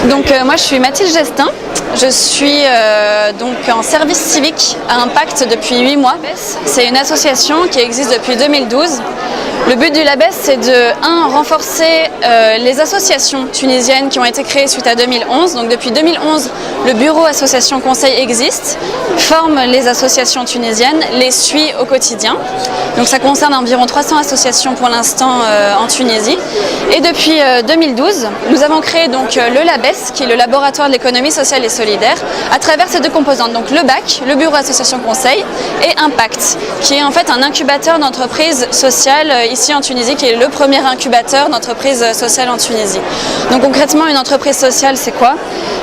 Donc moi je suis Mathilde Gestin, je suis donc en service civique à Impact depuis 8 mois. C'est une association qui existe depuis 2012. Le but du LABES, c'est de renforcer les associations tunisiennes qui ont été créées suite à 2011. Donc depuis 2011, le bureau association conseil existe, forme les associations tunisiennes, les suit au quotidien. Donc ça concerne environ 300 associations pour l'instant en Tunisie. Et depuis 2012, nous avons créé donc le LABES, qui est le laboratoire de l'économie sociale et solidaire, à travers ces deux composantes, donc le BAC, le bureau association conseil, et Impact, qui est en fait un incubateur d'entreprises sociales ici en Tunisie, qui est le premier incubateur d'entreprises sociales en Tunisie. Donc concrètement, une entreprise sociale, c'est quoi?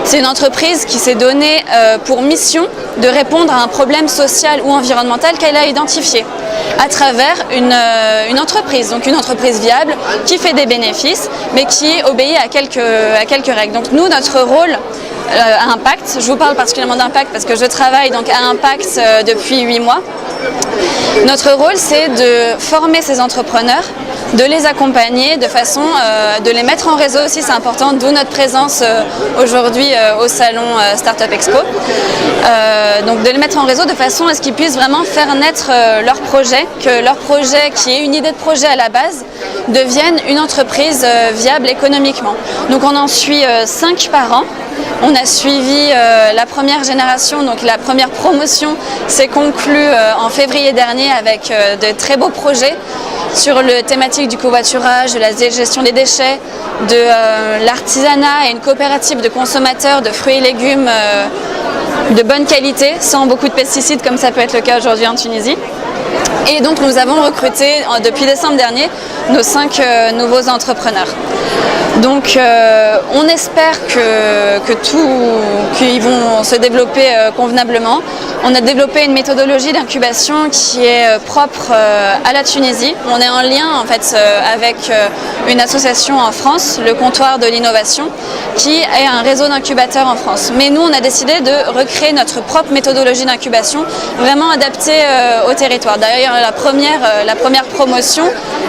C'est une entreprise qui s'est donnée pour mission de répondre à un problème social ou environnemental qu'elle a identifié à travers une entreprise, donc une entreprise viable qui fait des bénéfices, mais qui obéit à quelques règles. Donc nous, notre rôle à Impact, je vous parle particulièrement d'Impact parce que je travaille donc à Impact depuis 8 mois. Notre rôle, c'est de former ces entrepreneurs, de les accompagner de façon de les mettre en réseau aussi, c'est important, d'où notre présence aujourd'hui au salon Startup Expo. Donc de les mettre en réseau de façon à ce qu'ils puissent vraiment faire naître leur projet, que leur projet, qui est une idée de projet à la base, devienne une entreprise viable économiquement. Donc on en suit 5 par an. On a suivi la première génération, donc la première promotion s'est conclue en février dernier avec de très beaux projets sur le thématique du covoiturage, de la gestion des déchets, de l'artisanat et une coopérative de consommateurs de fruits et légumes de bonne qualité, sans beaucoup de pesticides comme ça peut être le cas aujourd'hui en Tunisie. Et donc nous avons recruté depuis décembre dernier nos 5 nouveaux entrepreneurs. Donc on espère qu'ils vont se développer convenablement. On a développé une méthodologie d'incubation qui est propre à la Tunisie. On est en lien en fait avec une association en France, le Comptoir de l'innovation, qui est un réseau d'incubateurs en France. Mais nous, on a décidé de recréer notre propre méthodologie d'incubation, vraiment adaptée au territoire. D'ailleurs, la première promotion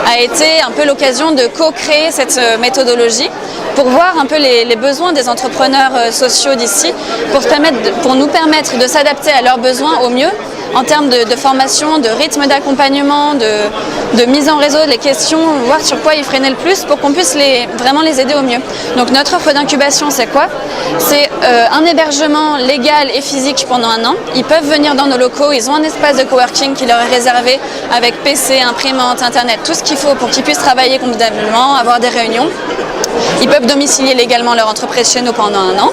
a été un peu l'occasion de co-créer cette méthodologie pour voir un peu les besoins des entrepreneurs sociaux d'ici, pour nous permettre de s'adapter à leurs besoins au mieux en termes de formation, de rythme d'accompagnement, de mise en réseau, les questions, voir sur quoi ils freinaient le plus pour qu'on puisse vraiment les aider au mieux. Donc notre offre d'incubation, c'est quoi? C'est un hébergement légal et physique pendant 1 an. Ils peuvent venir dans nos locaux, ils ont un espace de coworking qui leur est réservé avec PC, imprimante, internet, tout ce qu'il faut pour qu'ils puissent travailler convenablement, avoir des réunions. Ils peuvent domicilier légalement leur entreprise chez nous pendant 1 an.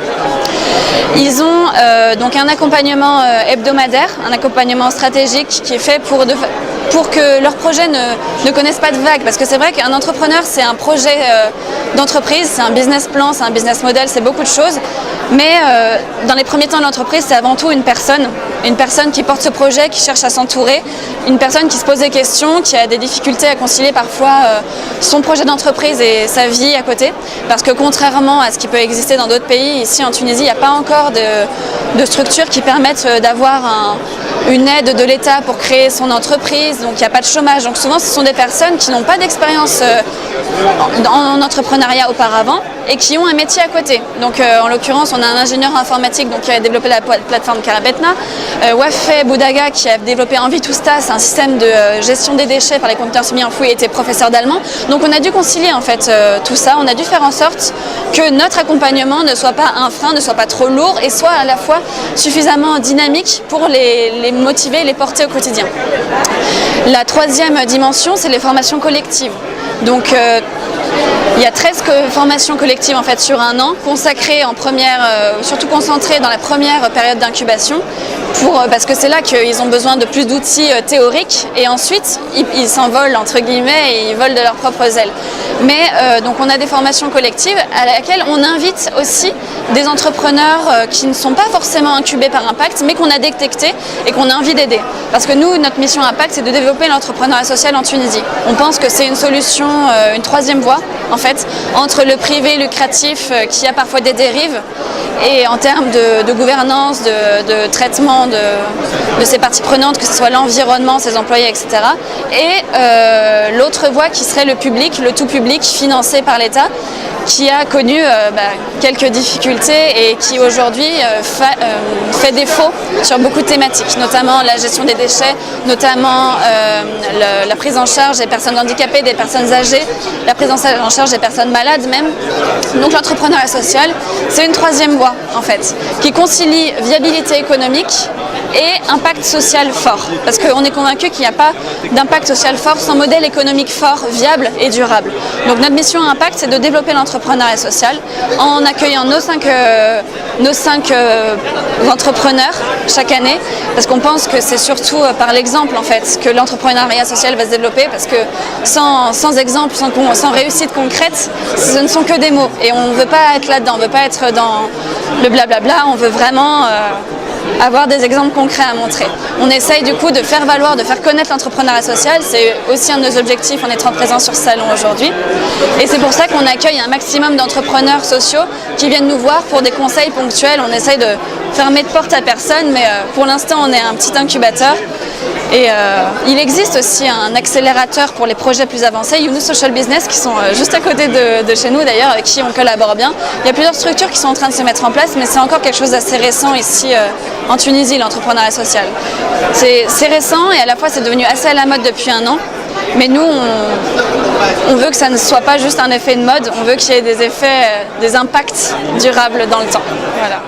Ils ont donc un accompagnement hebdomadaire, un accompagnement stratégique qui est fait pour que leur projet ne connaisse pas de vagues. Parce que c'est vrai qu'un entrepreneur, c'est un projet d'entreprise, c'est un business plan, c'est un business model, c'est beaucoup de choses. Mais dans les premiers temps de l'entreprise, c'est avant tout une personne qui porte ce projet, qui cherche à s'entourer, une personne qui se pose des questions, qui a des difficultés à concilier parfois son projet d'entreprise et sa vie à côté. Parce que contrairement à ce qui peut exister dans d'autres pays, ici en Tunisie, il n'y a pas encore de structures qui permettent d'avoir une aide de l'État pour créer son entreprise, donc il n'y a pas de chômage. Donc souvent, ce sont des personnes qui n'ont pas d'expérience en entrepreneuriat auparavant et qui ont un métier à côté. Donc en l'occurrence, on a un ingénieur informatique qui a développé la plateforme Karabetna, Wafé Boudaga qui a développé Envitousta, c'est un système de gestion des déchets par les conteneurs semi-enfouis et était professeur d'allemand. Donc on a dû concilier en fait tout ça, on a dû faire en sorte que notre accompagnement ne soit pas un frein, ne soit pas trop lourd et soit à la fois suffisamment dynamique pour les motiver, les porter au quotidien. La troisième dimension, c'est les formations collectives. Donc il y a 13 formations collectives en fait sur 1 an, consacrées en première, surtout concentrées dans la première période d'incubation, parce que c'est là qu'ils ont besoin de plus d'outils théoriques et ensuite ils s'envolent entre guillemets et ils volent de leurs propres ailes. Mais donc on a des formations collectives à laquelle on invite aussi des entrepreneurs qui ne sont pas forcément incubés par Impact, mais qu'on a détectés et qu'on a envie d'aider. Parce que nous, notre mission Impact, c'est de développer l'entrepreneuriat social en Tunisie. On pense que c'est une solution, une troisième voie en fait, entre le privé lucratif qui a parfois des dérives et en termes de gouvernance, de traitement de ces parties prenantes, que ce soit l'environnement, ses employés, etc. Et l'autre voie qui serait le public, le tout public financé par l'État, qui a connu quelques difficultés et qui aujourd'hui fait défaut sur beaucoup de thématiques, notamment la gestion des déchets, notamment la prise en charge des personnes handicapées, des personnes âgées, la prise en charge des personnes malades même. Donc l'entrepreneuriat social, c'est une troisième voie en fait, qui concilie viabilité économique et impact social fort. Parce qu'on est convaincu qu'il n'y a pas d'impact social fort sans modèle économique fort, viable et durable. Donc notre mission Impact, c'est de développer l'entrepreneuriat social en accueillant nos cinq entrepreneurs chaque année, parce qu'on pense que c'est surtout par l'exemple en fait que l'entrepreneuriat social va se développer, parce que sans exemple, sans réussite concrète, ce ne sont que des mots. Et on ne veut pas être là-dedans, on ne veut pas être dans le blablabla, on veut vraiment avoir des exemples concrets à montrer. On essaye du coup de faire valoir, de faire connaître l'entrepreneuriat social. C'est aussi un de nos objectifs en étant présent sur ce salon aujourd'hui. Et c'est pour ça qu'on accueille un maximum d'entrepreneurs sociaux qui viennent nous voir pour des conseils ponctuels. On essaye de fermer de porte à personne, mais pour l'instant on est un petit incubateur. Et il existe aussi un accélérateur pour les projets plus avancés, Younous Social Business, qui sont juste à côté de chez nous d'ailleurs, avec qui on collabore bien. Il y a plusieurs structures qui sont en train de se mettre en place, mais c'est encore quelque chose d'assez récent ici en Tunisie, l'entrepreneuriat social. C'est récent et à la fois c'est devenu assez à la mode depuis un an. Mais nous, on veut que ça ne soit pas juste un effet de mode, on veut qu'il y ait des effets, des impacts durables dans le temps. Voilà.